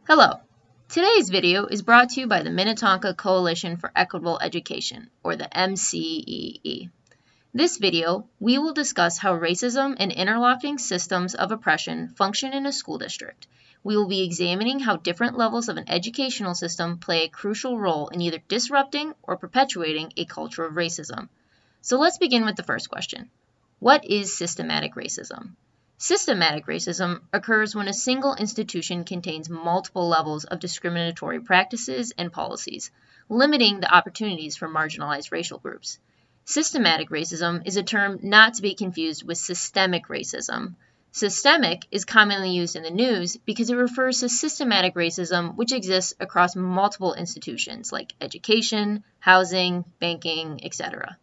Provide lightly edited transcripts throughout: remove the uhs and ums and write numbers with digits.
Hello. Today's video is brought to you by the Minnetonka Coalition for Equitable Education, or the M.C.E.E. This video, we will discuss how racism and interlocking systems of oppression function in a school district. We will be examining how different levels of an educational system play a crucial role in either disrupting or perpetuating a culture of racism. So let's begin with the first question. What is systematic racism? Systematic racism occurs when a single institution contains multiple levels of discriminatory practices and policies, limiting the opportunities for marginalized racial groups. Systematic racism is a term not to be confused with systemic racism. Systemic is commonly used in the news because it refers to systematic racism which exists across multiple institutions like education, housing, banking, etc.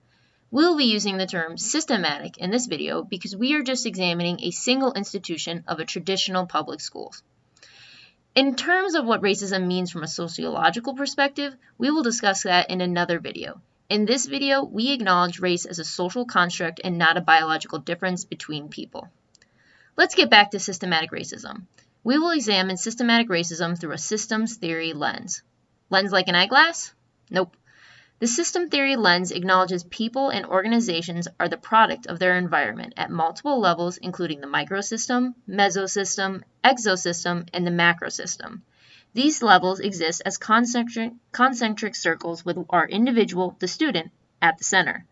We'll be using the term systematic in this video because we are just examining a single institution of a traditional public school. In terms of what racism means from a sociological perspective, we will discuss that in another video. In this video, we acknowledge race as a social construct and not a biological difference between people. Let's get back to systematic racism. We will examine systematic racism through a systems theory lens. Lens like an eyeglass? Nope. The system theory lens acknowledges people and organizations are the product of their environment at multiple levels, including the microsystem, mesosystem, exosystem, and the macrosystem. These levels exist as concentric circles with our individual, the student, at the center.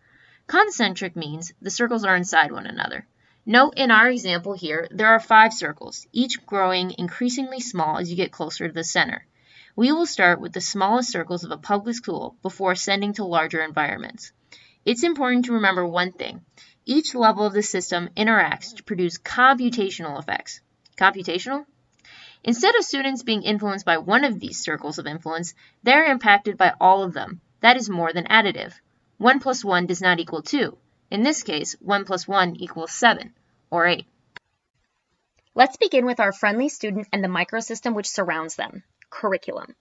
Concentric means the circles are inside one another. Note in our example here, there are 5 circles, each growing increasingly small as you get closer to the center. We will start with the smallest circles of a public school before ascending to larger environments. It's important to remember one thing. Each level of the system interacts to produce computational effects. Computational? Instead of students being influenced by one of these circles of influence, they're impacted by all of them. That is more than additive. 1 plus 1 does not equal 2. In this case, 1 plus 1 equals 7, or 8. Let's begin with our friendly student and the microsystem which surrounds them. Curriculum.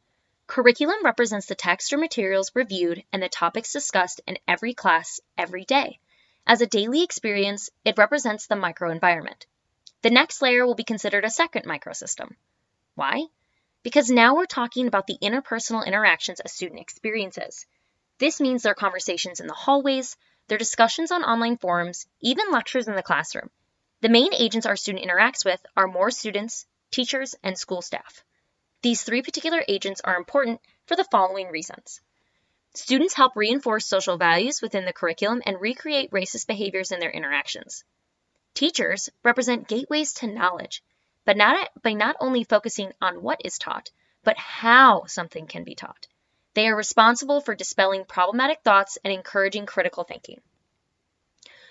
Curriculum represents the text or materials reviewed and the topics discussed in every class every day. As a daily experience, it represents the microenvironment. The next layer will be considered a second microsystem. Why? Because now we're talking about the interpersonal interactions a student experiences. This means their conversations in the hallways, their discussions on online forums, even lectures in the classroom. The main agents our student interacts with are more students, teachers, and school staff. These 3 particular agents are important for the following reasons. Students help reinforce social values within the curriculum and recreate racist behaviors in their interactions. Teachers represent gateways to knowledge, but by not only focusing on what is taught, but how something can be taught. They are responsible for dispelling problematic thoughts and encouraging critical thinking.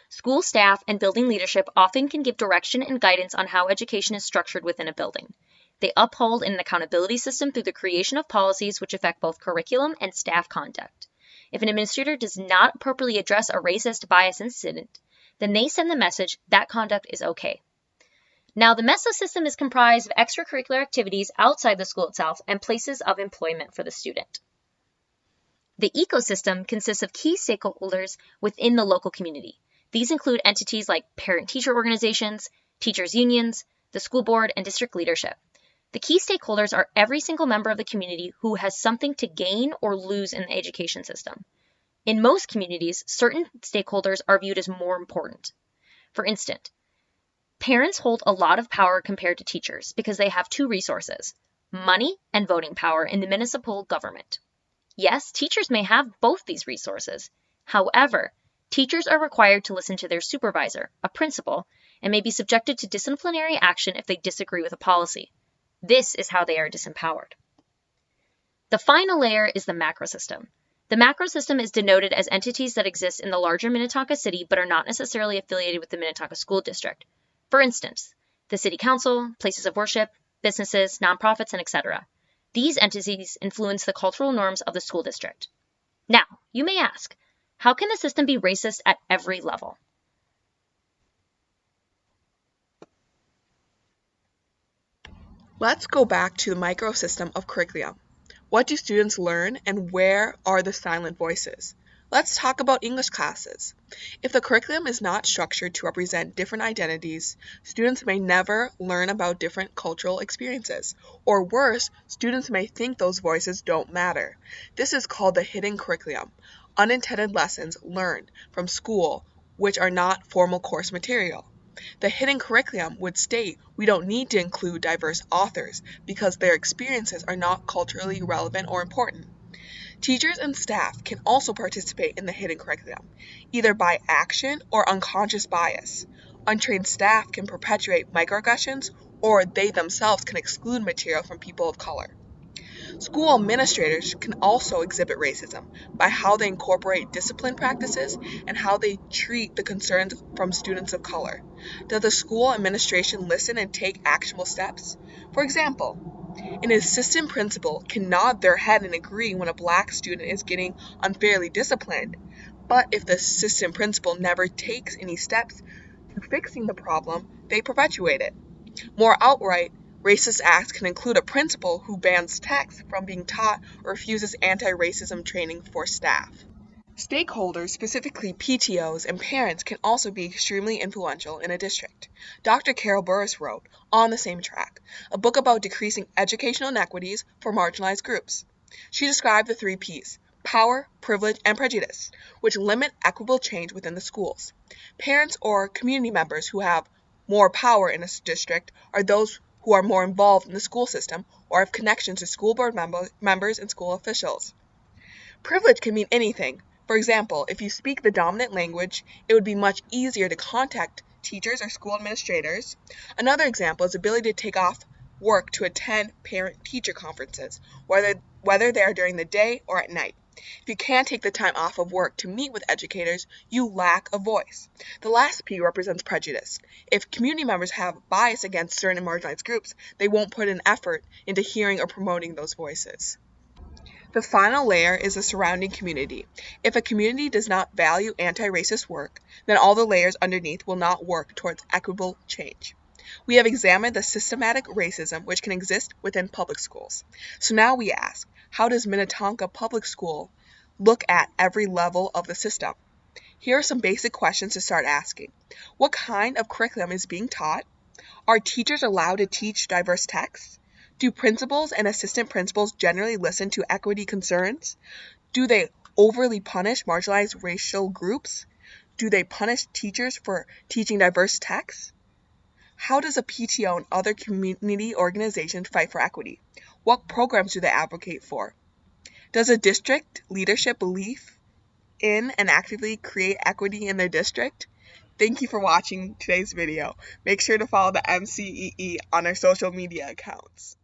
School staff and building leadership often can give direction and guidance on how education is structured within a building. They uphold an accountability system through the creation of policies which affect both curriculum and staff conduct. If an administrator does not appropriately address a racist bias incident, then they send the message that conduct is okay. Now, the mesosystem is comprised of extracurricular activities outside the school itself and places of employment for the student. The ecosystem consists of key stakeholders within the local community. These include entities like parent-teacher organizations, teachers' unions, the school board, and district leadership. The key stakeholders are every single member of the community who has something to gain or lose in the education system. In most communities, certain stakeholders are viewed as more important. For instance, parents hold a lot of power compared to teachers because they have 2 resources, money and voting power in the municipal government. Yes, teachers may have both these resources. However, teachers are required to listen to their supervisor, a principal, and may be subjected to disciplinary action if they disagree with a policy. This is how they are disempowered. The final layer is the macrosystem. The macrosystem is denoted as entities that exist in the larger Minnetonka city but are not necessarily affiliated with the Minnetonka School District. For instance, the city council, places of worship, businesses, nonprofits, and etc. These entities influence the cultural norms of the school district. Now, you may ask, how can the system be racist at every level? Let's go back to the microsystem of curriculum. What do students learn and where are the silent voices? Let's talk about English classes. If the curriculum is not structured to represent different identities, students may never learn about different cultural experiences. Or worse, students may think those voices don't matter. This is called the hidden curriculum, unintended lessons learned from school which are not formal course material. The hidden curriculum would state we don't need to include diverse authors because their experiences are not culturally relevant or important. Teachers and staff can also participate in the hidden curriculum, either by action or unconscious bias. Untrained staff can perpetuate microaggressions, or they themselves can exclude material from people of color. School administrators can also exhibit racism by how they incorporate discipline practices and how they treat the concerns from students of color. Does the school administration listen and take actionable steps? For example, an assistant principal can nod their head and agree when a black student is getting unfairly disciplined, but if the assistant principal never takes any steps to fixing the problem, they perpetuate it. More outright, racist acts can include a principal who bans texts from being taught or refuses anti-racism training for staff. Stakeholders, specifically PTOs and parents, can also be extremely influential in a district. Dr. Carol Burris wrote, On the Same Track, a book about decreasing educational inequities for marginalized groups. She described the 3 Ps, power, privilege, and prejudice, which limit equitable change within the schools. Parents or community members who have more power in a district are those who are more involved in the school system or have connections to school board members and school officials. Privilege can mean anything. For example, if you speak the dominant language, it would be much easier to contact teachers or school administrators. Another example is the ability to take off work to attend parent-teacher conferences, whether they are during the day or at night. If you can't take the time off of work to meet with educators, you lack a voice. The last P represents prejudice. If community members have bias against certain marginalized groups, they won't put an effort into hearing or promoting those voices. The final layer is the surrounding community. If a community does not value anti-racist work, then all the layers underneath will not work towards equitable change. We have examined the systematic racism which can exist within public schools. So now we ask, how does Minnetonka Public School look at every level of the system? Here are some basic questions to start asking. What kind of curriculum is being taught? Are teachers allowed to teach diverse texts? Do principals and assistant principals generally listen to equity concerns? Do they overly punish marginalized racial groups? Do they punish teachers for teaching diverse texts? How does a PTO and other community organizations fight for equity? What programs do they advocate for? Does a district leadership believe in and actively create equity in their district? Thank you for watching today's video. Make sure to follow the M.C.E.E. on our social media accounts.